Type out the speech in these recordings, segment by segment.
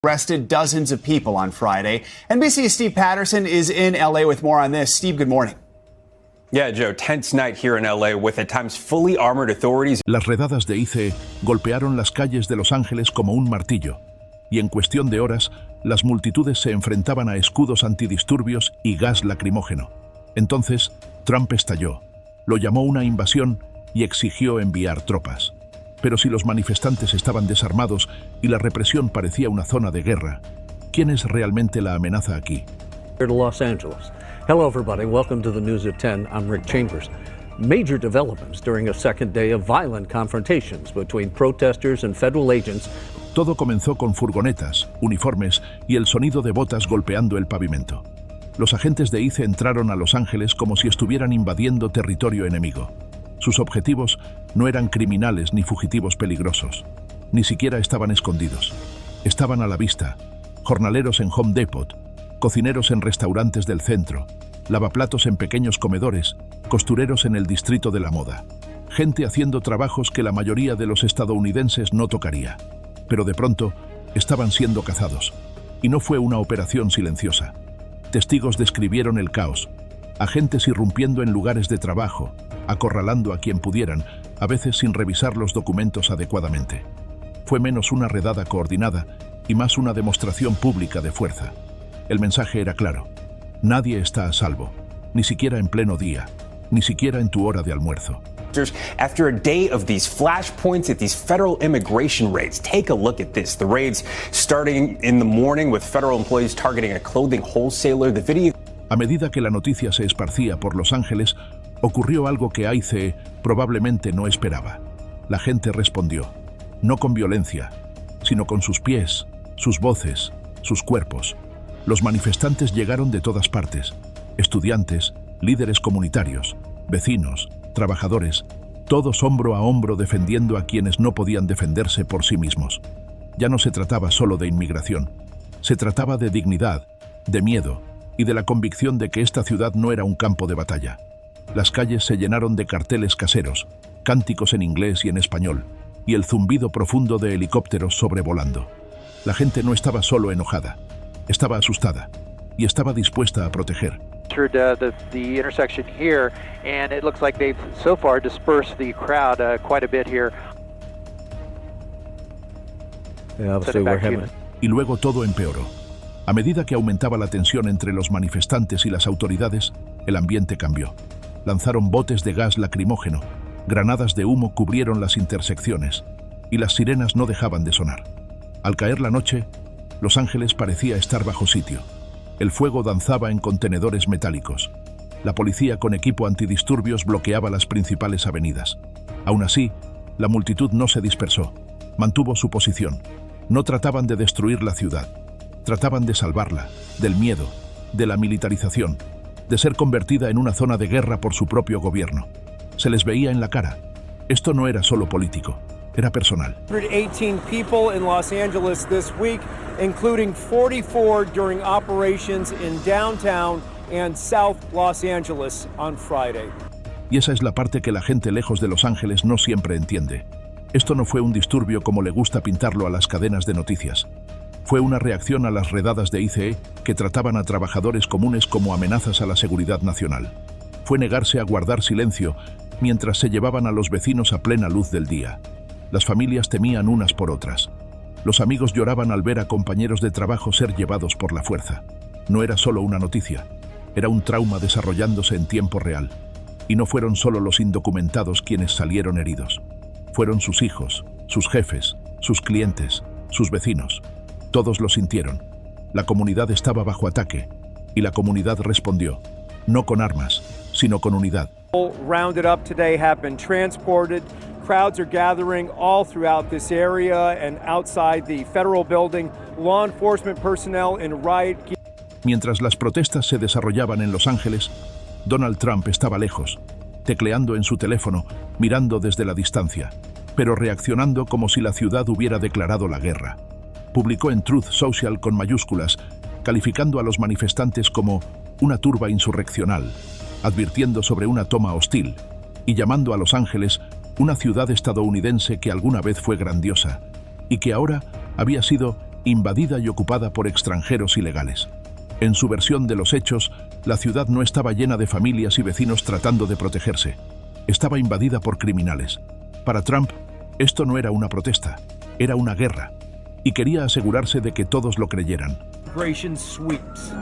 Arrested dozens of people on Friday. NBC's Steve Patterson is in LA with more on this. Steve, good morning. Yeah, Joe, tense night here in LA with at times fully armored authorities. Las redadas de ICE golpearon las calles de Los Ángeles como un martillo, y en cuestión de horas, las multitudes se enfrentaban a escudos antidisturbios y gas lacrimógeno. Entonces, Trump estalló, lo llamó una invasión y exigió enviar tropas. Pero si los manifestantes estaban desarmados y la represión parecía una zona de guerra, ¿quién es realmente la amenaza aquí? Los Angeles. Hello everybody, welcome to the News at 10. I'm Rick Chambers. Major developments during a second day of violent confrontations between protesters and federal agents. Todo comenzó con furgonetas, uniformes y el sonido de botas golpeando el pavimento. Los agentes de ICE entraron a Los Ángeles como si estuvieran invadiendo territorio enemigo. Sus objetivos no eran criminales ni fugitivos peligrosos. Ni siquiera estaban escondidos. Estaban a la vista. Jornaleros en Home Depot, cocineros en restaurantes del centro, lavaplatos en pequeños comedores, costureros en el distrito de la moda. Gente haciendo trabajos que la mayoría de los estadounidenses no tocaría. Pero de pronto, estaban siendo cazados. Y no fue una operación silenciosa. Testigos describieron el caos. Agentes irrumpiendo en lugares de trabajo, acorralando a quien pudieran, a veces sin revisar los documentos adecuadamente. Fue menos una redada coordinada y más una demostración pública de fuerza. El mensaje era claro. Nadie está a salvo, ni siquiera en pleno día, ni siquiera en tu hora de almuerzo. After a day of these flashpoints at these federal immigration raids, take a look at this. The raids starting in the morning with federal employees targeting a clothing wholesaler. The video. A medida que la noticia se esparcía por Los Ángeles, ocurrió algo que ICE probablemente no esperaba. La gente respondió, no con violencia, sino con sus pies, sus voces, sus cuerpos. Los manifestantes llegaron de todas partes, estudiantes, líderes comunitarios, vecinos, trabajadores, todos hombro a hombro defendiendo a quienes no podían defenderse por sí mismos. Ya no se trataba solo de inmigración, se trataba de dignidad, de miedo y de la convicción de que esta ciudad no era un campo de batalla. Las calles se llenaron de carteles caseros, cánticos en inglés y en español, y el zumbido profundo de helicópteros sobrevolando. La gente no estaba solo enojada, estaba asustada y estaba dispuesta a proteger. The intersection here, and it looks like they've so far dispersed the crowd quite a bit here. Y luego todo empeoró. A medida que aumentaba la tensión entre los manifestantes y las autoridades, el ambiente cambió. Lanzaron botes de gas lacrimógeno, granadas de humo cubrieron las intersecciones y las sirenas no dejaban de sonar. Al caer la noche, Los Ángeles parecía estar bajo sitio. El fuego danzaba en contenedores metálicos. La policía con equipo antidisturbios bloqueaba las principales avenidas. Aún así, la multitud no se dispersó, mantuvo su posición. No trataban de destruir la ciudad, trataban de salvarla, del miedo, de la militarización, de ser convertida en una zona de guerra por su propio gobierno. Se les veía en la cara. Esto no era solo político, era personal. 118 people in Los Angeles this week, including 44 during operations in downtown and South Los Angeles on Friday. Y esa es la parte que la gente lejos de Los Ángeles no siempre entiende. Esto no fue un disturbio como le gusta pintarlo a las cadenas de noticias. Fue una reacción a las redadas de ICE que trataban a trabajadores comunes como amenazas a la seguridad nacional. Fue negarse a guardar silencio mientras se llevaban a los vecinos a plena luz del día. Las familias temían unas por otras. Los amigos lloraban al ver a compañeros de trabajo ser llevados por la fuerza. No era solo una noticia, era un trauma desarrollándose en tiempo real. Y no fueron solo los indocumentados quienes salieron heridos. Fueron sus hijos, sus jefes, sus clientes, sus vecinos. Todos lo sintieron. La comunidad estaba bajo ataque y la comunidad respondió, no con armas, sino con unidad. Rounded up today have been transported. Crowds are gathering all throughout this area and outside the federal building. Law enforcement personnel in riot. Mientras las protestas se desarrollaban en Los Ángeles, Donald Trump estaba lejos, tecleando en su teléfono, mirando desde la distancia, pero reaccionando como si la ciudad hubiera declarado la guerra. Publicó en Truth Social con mayúsculas, calificando a los manifestantes como una turba insurreccional, advirtiendo sobre una toma hostil y llamando a Los Ángeles una ciudad estadounidense que alguna vez fue grandiosa y que ahora había sido invadida y ocupada por extranjeros ilegales. En su versión de los hechos, la ciudad no estaba llena de familias y vecinos tratando de protegerse. Estaba invadida por criminales. Para Trump, esto no era una protesta, era una guerra, y quería asegurarse de que todos lo creyeran. Immigration sweeps.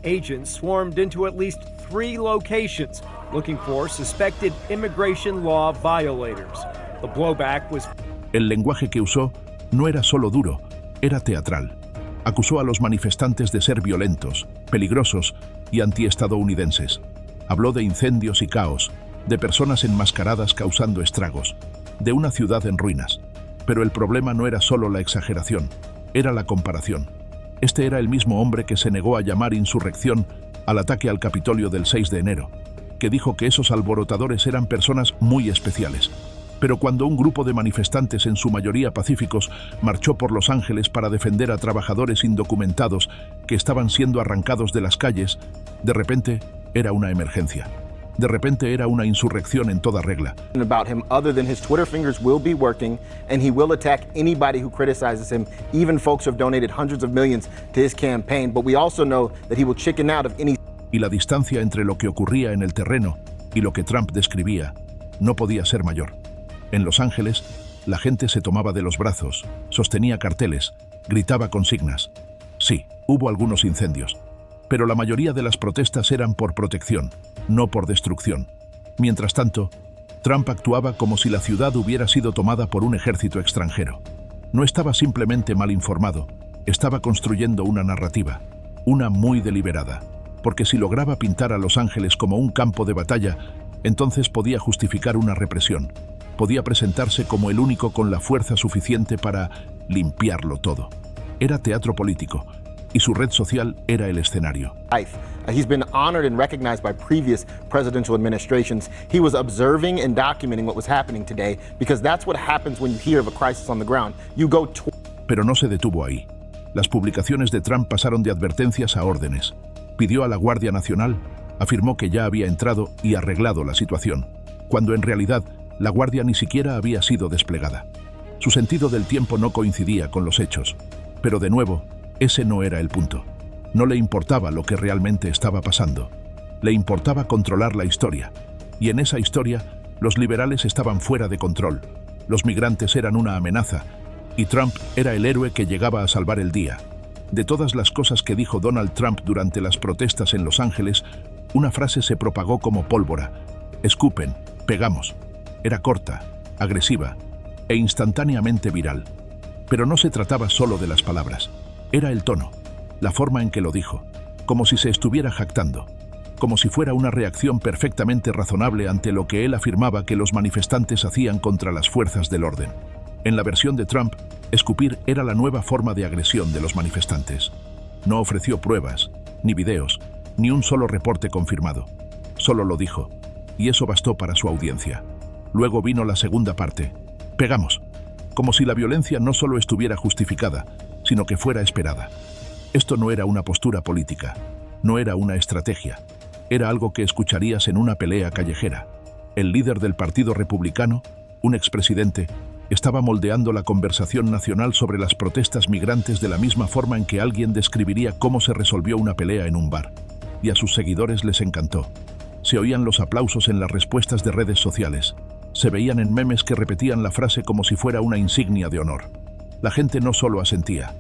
Agents swarmed into at least 3 locations looking for suspected immigration law violators. The blowback was... El lenguaje que usó no era solo duro, era teatral. Acusó a los manifestantes de ser violentos, peligrosos y antiestadounidenses. Habló de incendios y caos, de personas enmascaradas causando estragos, de una ciudad en ruinas. Pero el problema no era solo la exageración, era la comparación. Este era el mismo hombre que se negó a llamar insurrección al ataque al Capitolio del 6 de enero, que dijo que esos alborotadores eran personas muy especiales. Pero cuando un grupo de manifestantes, en su mayoría pacíficos, marchó por Los Ángeles para defender a trabajadores indocumentados que estaban siendo arrancados de las calles, de repente era una emergencia. De repente era una insurrección en toda regla. About him, other than his Twitter fingers will be working, and he will attack anybody who criticizes him, even folks who have donated hundreds of millions to his campaign. But we also know that he will chicken out of any... Y la distancia entre lo que ocurría en el terreno y lo que Trump describía no podía ser mayor. En Los Ángeles, la gente se tomaba de los brazos, sostenía carteles, gritaba consignas. Sí, hubo algunos incendios, pero la mayoría de las protestas eran por protección, no por destrucción. Mientras tanto, Trump actuaba como si la ciudad hubiera sido tomada por un ejército extranjero. No estaba simplemente mal informado, estaba construyendo una narrativa, una muy deliberada, porque si lograba pintar a Los Ángeles como un campo de batalla, entonces podía justificar una represión. Podía presentarse como el único con la fuerza suficiente para limpiarlo todo. Era teatro político, y su red social era el escenario. He's been honored and recognized by previous presidential administrations. He was observing and documenting what was happening today, because that's what happens when you hear of a crisis on the ground. You go to... Pero no se detuvo ahí. Las publicaciones de Trump pasaron de advertencias a órdenes. Pidió a la Guardia Nacional, afirmó que ya había entrado y arreglado la situación, cuando en realidad la Guardia ni siquiera había sido desplegada. Su sentido del tiempo no coincidía con los hechos, pero de nuevo, ese no era el punto. No le importaba lo que realmente estaba pasando. Le importaba controlar la historia. Y en esa historia, los liberales estaban fuera de control. Los migrantes eran una amenaza. Y Trump era el héroe que llegaba a salvar el día. De todas las cosas que dijo Donald Trump durante las protestas en Los Ángeles, una frase se propagó como pólvora. Escupen, pegamos. Era corta, agresiva e instantáneamente viral. Pero no se trataba solo de las palabras. Era el tono, la forma en que lo dijo, como si se estuviera jactando, como si fuera una reacción perfectamente razonable ante lo que él afirmaba que los manifestantes hacían contra las fuerzas del orden. En la versión de Trump, escupir era la nueva forma de agresión de los manifestantes. No ofreció pruebas, ni videos, ni un solo reporte confirmado. Solo lo dijo, y eso bastó para su audiencia. Luego vino la segunda parte. Pegamos. Como si la violencia no solo estuviera justificada, sino que fuera esperada. Esto no era una postura política, no era una estrategia. Era algo que escucharías en una pelea callejera. El líder del Partido Republicano, un expresidente, estaba moldeando la conversación nacional sobre las protestas migrantes de la misma forma en que alguien describiría cómo se resolvió una pelea en un bar. Y a sus seguidores les encantó. Se oían los aplausos en las respuestas de redes sociales. Se veían en memes que repetían la frase como si fuera una insignia de honor. La gente no solo asentía,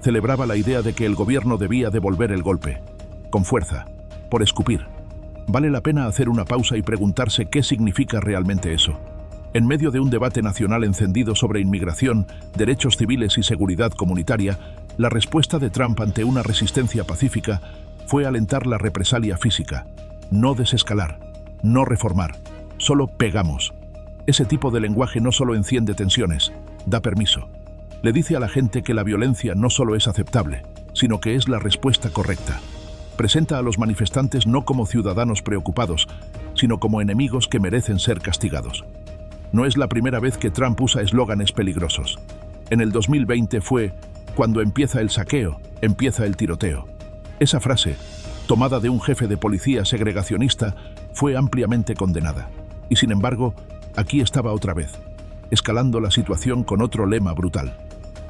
celebraba la idea de que el gobierno debía devolver el golpe, con fuerza, por escupir. Vale la pena hacer una pausa y preguntarse qué significa realmente eso. En medio de un debate nacional encendido sobre inmigración, derechos civiles y seguridad comunitaria, la respuesta de Trump ante una resistencia pacífica fue alentar la represalia física, no desescalar, no reformar, solo pegamos. Ese tipo de lenguaje no solo enciende tensiones, da permiso. Le dice a la gente que la violencia no solo es aceptable, sino que es la respuesta correcta. Presenta a los manifestantes no como ciudadanos preocupados, sino como enemigos que merecen ser castigados. No es la primera vez que Trump usa eslóganes peligrosos. En el 2020 fue, cuando empieza el saqueo, empieza el tiroteo. Esa frase, tomada de un jefe de policía segregacionista, fue ampliamente condenada. Y sin embargo, aquí estaba otra vez, escalando la situación con otro lema brutal.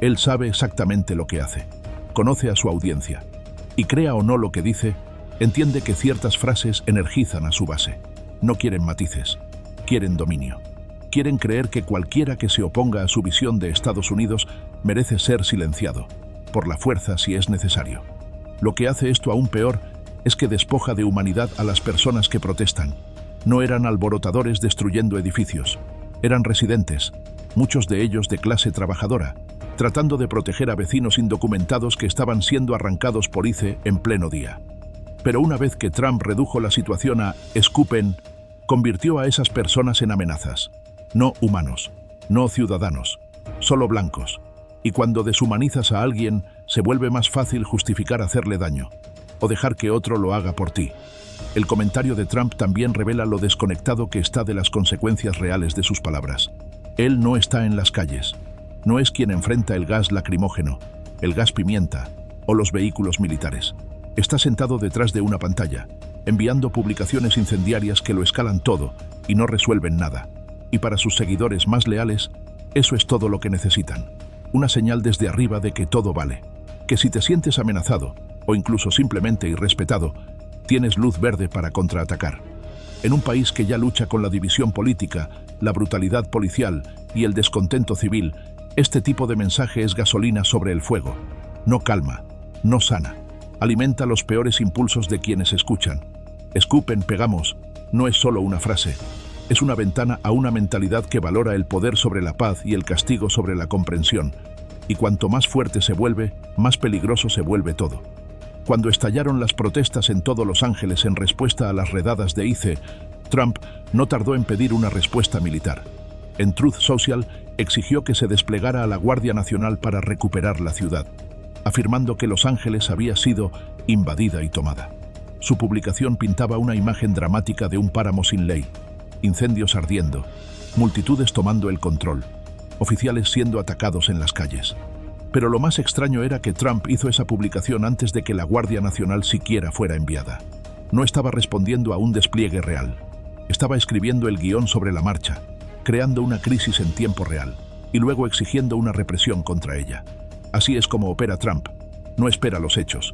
Él sabe exactamente lo que hace, conoce a su audiencia, y crea o no lo que dice, entiende que ciertas frases energizan a su base. No quieren matices, quieren dominio. Quieren creer que cualquiera que se oponga a su visión de Estados Unidos merece ser silenciado, por la fuerza si es necesario. Lo que hace esto aún peor es que despoja de humanidad a las personas que protestan. No eran alborotadores destruyendo edificios, eran residentes, muchos de ellos de clase trabajadora, tratando de proteger a vecinos indocumentados que estaban siendo arrancados por ICE en pleno día. Pero una vez que Trump redujo la situación a escupen, convirtió a esas personas en amenazas. No humanos, no ciudadanos, solo blancos. Y cuando deshumanizas a alguien, se vuelve más fácil justificar hacerle daño, o dejar que otro lo haga por ti. El comentario de Trump también revela lo desconectado que está de las consecuencias reales de sus palabras. Él no está en las calles. No es quien enfrenta el gas lacrimógeno, el gas pimienta o los vehículos militares. Está sentado detrás de una pantalla, enviando publicaciones incendiarias que lo escalan todo y no resuelven nada. Y para sus seguidores más leales, eso es todo lo que necesitan. Una señal desde arriba de que todo vale. Que si te sientes amenazado, o incluso simplemente irrespetado, tienes luz verde para contraatacar. En un país que ya lucha con la división política, la brutalidad policial y el descontento civil, este tipo de mensaje es gasolina sobre el fuego. No calma, no sana. Alimenta los peores impulsos de quienes escuchan. Escupen, pegamos, no es solo una frase. Es una ventana a una mentalidad que valora el poder sobre la paz y el castigo sobre la comprensión. Y cuanto más fuerte se vuelve, más peligroso se vuelve todo. Cuando estallaron las protestas en todo Los Ángeles en respuesta a las redadas de ICE, Trump no tardó en pedir una respuesta militar. En Truth Social exigió que se desplegara a la Guardia Nacional para recuperar la ciudad, afirmando que Los Ángeles había sido invadida y tomada. Su publicación pintaba una imagen dramática de un páramo sin ley, incendios ardiendo, multitudes tomando el control, oficiales siendo atacados en las calles. Pero lo más extraño era que Trump hizo esa publicación antes de que la Guardia Nacional siquiera fuera enviada. No estaba respondiendo a un despliegue real. Estaba escribiendo el guión sobre la marcha, creando una crisis en tiempo real, y luego exigiendo una represión contra ella. Así es como opera Trump. No espera los hechos.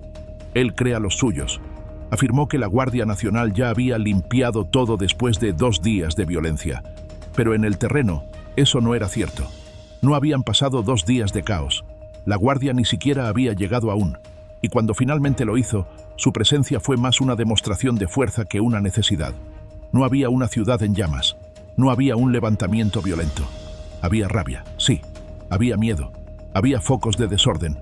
Él crea los suyos. Afirmó que la Guardia Nacional ya había limpiado todo después de 2 días de violencia. Pero en el terreno, eso no era cierto. No habían pasado 2 días de caos. La Guardia ni siquiera había llegado aún. Y cuando finalmente lo hizo, su presencia fue más una demostración de fuerza que una necesidad. No había una ciudad en llamas. No había un levantamiento violento. Había rabia, sí. Había miedo. Había focos de desorden.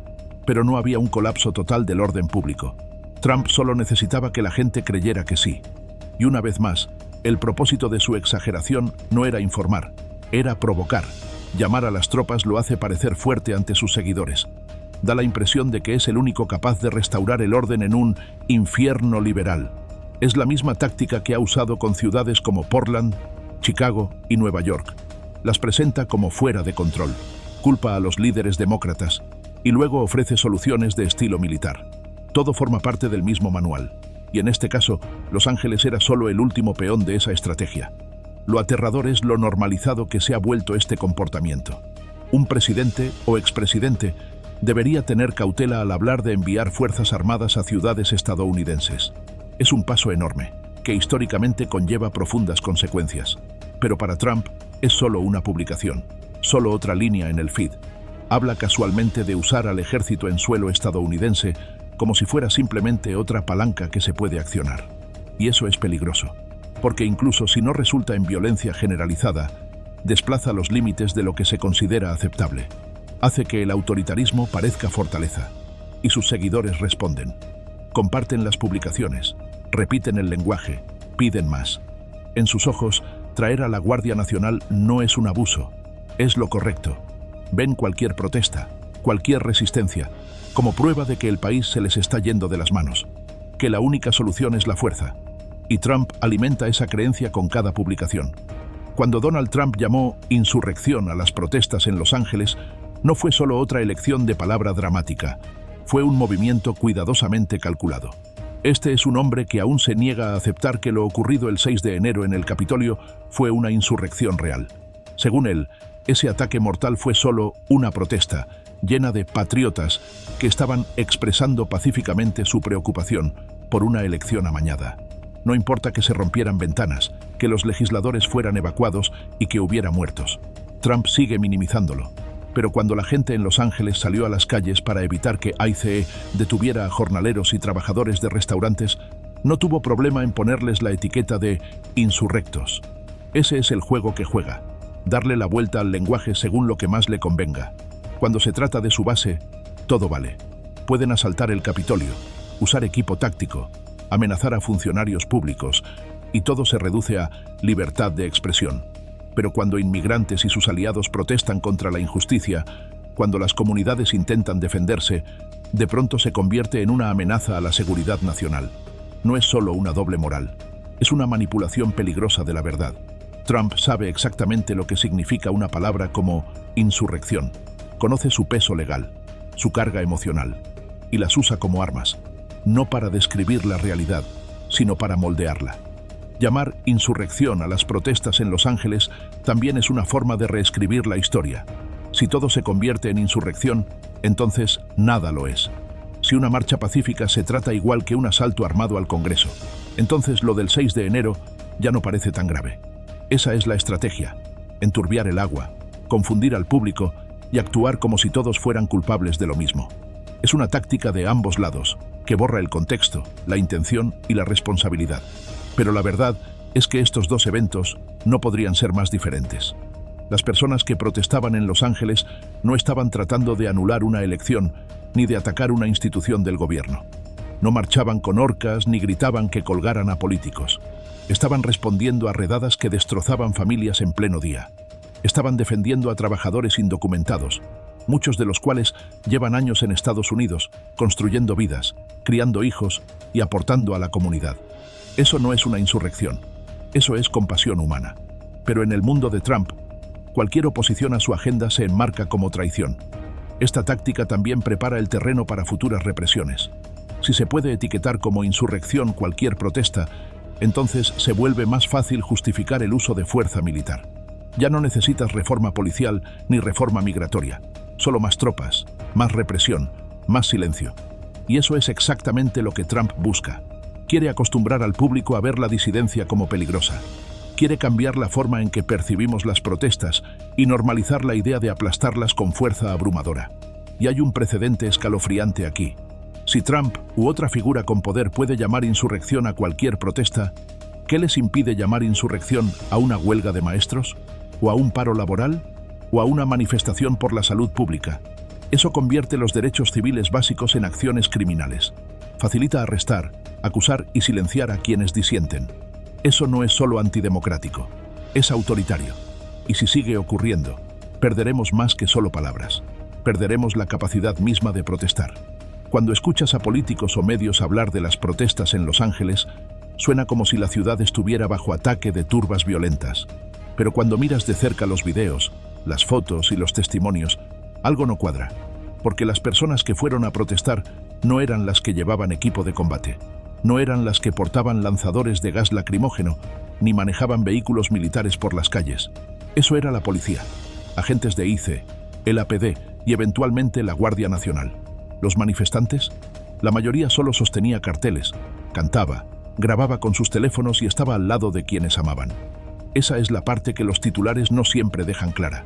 Pero no había un colapso total del orden público. Trump solo necesitaba que la gente creyera que sí. Y una vez más, el propósito de su exageración no era informar, era provocar. Llamar a las tropas lo hace parecer fuerte ante sus seguidores. Da la impresión de que es el único capaz de restaurar el orden en un infierno liberal. Es la misma táctica que ha usado con ciudades como Portland, Chicago y Nueva York. Las presenta como fuera de control, culpa a los líderes demócratas y luego ofrece soluciones de estilo militar. Todo forma parte del mismo manual, y en este caso, Los Ángeles era solo el último peón de esa estrategia. Lo aterrador es lo normalizado que se ha vuelto este comportamiento. Un presidente o expresidente debería tener cautela al hablar de enviar fuerzas armadas a ciudades estadounidenses. Es un paso enorme, que históricamente conlleva profundas consecuencias. Pero para Trump es solo una publicación, solo otra línea en el feed. Habla casualmente de usar al ejército en suelo estadounidense como si fuera simplemente otra palanca que se puede accionar. Y eso es peligroso, porque incluso si no resulta en violencia generalizada, desplaza los límites de lo que se considera aceptable. Hace que el autoritarismo parezca fortaleza, y sus seguidores responden. Comparten las publicaciones, repiten el lenguaje, piden más. En sus ojos, traer a la Guardia Nacional no es un abuso, es lo correcto. Ven cualquier protesta, cualquier resistencia, como prueba de que el país se les está yendo de las manos, que la única solución es la fuerza. Y Trump alimenta esa creencia con cada publicación. Cuando Donald Trump llamó insurrección a las protestas en Los Ángeles, no fue solo otra elección de palabra dramática, fue un movimiento cuidadosamente calculado. Este es un hombre que aún se niega a aceptar que lo ocurrido el 6 de enero en el Capitolio fue una insurrección real. Según él, ese ataque mortal fue solo una protesta, llena de patriotas que estaban expresando pacíficamente su preocupación por una elección amañada. No importa que se rompieran ventanas, que los legisladores fueran evacuados y que hubiera muertos. Trump sigue minimizándolo. Pero cuando la gente en Los Ángeles salió a las calles para evitar que ICE detuviera a jornaleros y trabajadores de restaurantes, no tuvo problema en ponerles la etiqueta de insurrectos. Ese es el juego que juega, darle la vuelta al lenguaje según lo que más le convenga. Cuando se trata de su base, todo vale. Pueden asaltar el Capitolio, usar equipo táctico, amenazar a funcionarios públicos, y todo se reduce a libertad de expresión. Pero cuando inmigrantes y sus aliados protestan contra la injusticia, cuando las comunidades intentan defenderse, de pronto se convierte en una amenaza a la seguridad nacional. No es solo una doble moral, es una manipulación peligrosa de la verdad. Trump sabe exactamente lo que significa una palabra como insurrección. Conoce su peso legal, su carga emocional, y las usa como armas, no para describir la realidad, sino para moldearla. Llamar insurrección a las protestas en Los Ángeles también es una forma de reescribir la historia. Si todo se convierte en insurrección, entonces nada lo es. Si una marcha pacífica se trata igual que un asalto armado al Congreso, entonces lo del 6 de enero ya no parece tan grave. Esa es la estrategia: enturbiar el agua, confundir al público y actuar como si todos fueran culpables de lo mismo. Es una táctica de ambos lados, que borra el contexto, la intención y la responsabilidad. Pero la verdad es que estos dos eventos no podrían ser más diferentes. Las personas que protestaban en Los Ángeles no estaban tratando de anular una elección ni de atacar una institución del gobierno. No marchaban con horcas ni gritaban que colgaran a políticos. Estaban respondiendo a redadas que destrozaban familias en pleno día. Estaban defendiendo a trabajadores indocumentados, muchos de los cuales llevan años en Estados Unidos, construyendo vidas, criando hijos y aportando a la comunidad. Eso no es una insurrección, eso es compasión humana. Pero en el mundo de Trump, cualquier oposición a su agenda se enmarca como traición. Esta táctica también prepara el terreno para futuras represiones. Si se puede etiquetar como insurrección cualquier protesta, entonces se vuelve más fácil justificar el uso de fuerza militar. Ya no necesitas reforma policial ni reforma migratoria, solo más tropas, más represión, más silencio. Y eso es exactamente lo que Trump busca. Quiere acostumbrar al público a ver la disidencia como peligrosa. Quiere cambiar la forma en que percibimos las protestas y normalizar la idea de aplastarlas con fuerza abrumadora. Y hay un precedente escalofriante aquí. Si Trump u otra figura con poder puede llamar insurrección a cualquier protesta, ¿qué les impide llamar insurrección a una huelga de maestros? ¿O a un paro laboral? ¿O a una manifestación por la salud pública? Eso convierte los derechos civiles básicos en acciones criminales. Facilita arrestar, acusar y silenciar a quienes disienten. Eso no es solo antidemocrático, es autoritario. Y si sigue ocurriendo, perderemos más que solo palabras. Perderemos la capacidad misma de protestar. Cuando escuchas a políticos o medios hablar de las protestas en Los Ángeles, suena como si la ciudad estuviera bajo ataque de turbas violentas. Pero cuando miras de cerca los videos, las fotos y los testimonios, algo no cuadra. Porque las personas que fueron a protestar no eran las que llevaban equipo de combate. No eran las que portaban lanzadores de gas lacrimógeno, ni manejaban vehículos militares por las calles. Eso era la policía, agentes de ICE, el APD y eventualmente la Guardia Nacional. ¿Los manifestantes? La mayoría solo sostenía carteles, cantaba, grababa con sus teléfonos y estaba al lado de quienes amaban. Esa es la parte que los titulares no siempre dejan clara.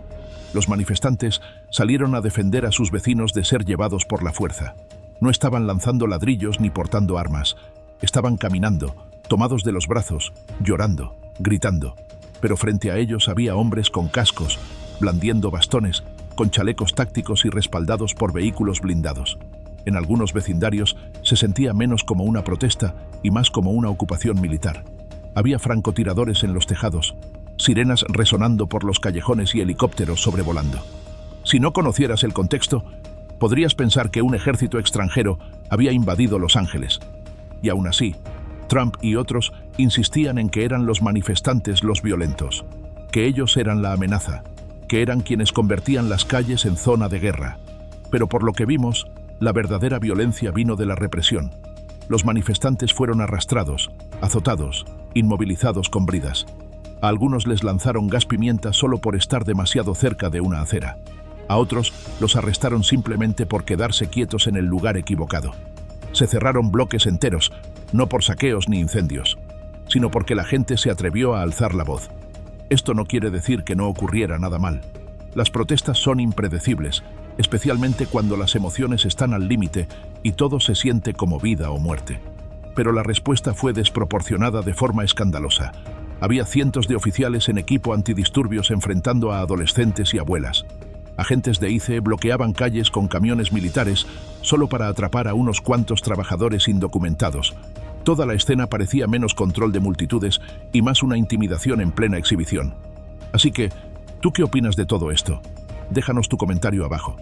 Los manifestantes salieron a defender a sus vecinos de ser llevados por la fuerza. No estaban lanzando ladrillos ni portando armas. Estaban caminando, tomados de los brazos, llorando, gritando. Pero frente a ellos había hombres con cascos, blandiendo bastones, con chalecos tácticos y respaldados por vehículos blindados. En algunos vecindarios se sentía menos como una protesta y más como una ocupación militar. Había francotiradores en los tejados, sirenas resonando por los callejones y helicópteros sobrevolando. Si no conocieras el contexto, podrías pensar que un ejército extranjero había invadido Los Ángeles. Y aún así, Trump y otros insistían en que eran los manifestantes los violentos, que ellos eran la amenaza, que eran quienes convertían las calles en zona de guerra. Pero por lo que vimos, la verdadera violencia vino de la represión. Los manifestantes fueron arrastrados, azotados, inmovilizados con bridas. A algunos les lanzaron gas pimienta solo por estar demasiado cerca de una acera. A otros los arrestaron simplemente por quedarse quietos en el lugar equivocado. Se cerraron bloques enteros, no por saqueos ni incendios, sino porque la gente se atrevió a alzar la voz. Esto no quiere decir que no ocurriera nada mal. Las protestas son impredecibles, especialmente cuando las emociones están al límite y todo se siente como vida o muerte. Pero la respuesta fue desproporcionada de forma escandalosa. Había cientos de oficiales en equipo antidisturbios enfrentando a adolescentes y abuelas. Agentes de ICE bloqueaban calles con camiones militares solo para atrapar a unos cuantos trabajadores indocumentados. Toda la escena parecía menos control de multitudes y más una intimidación en plena exhibición. Así que, ¿tú qué opinas de todo esto? Déjanos tu comentario abajo.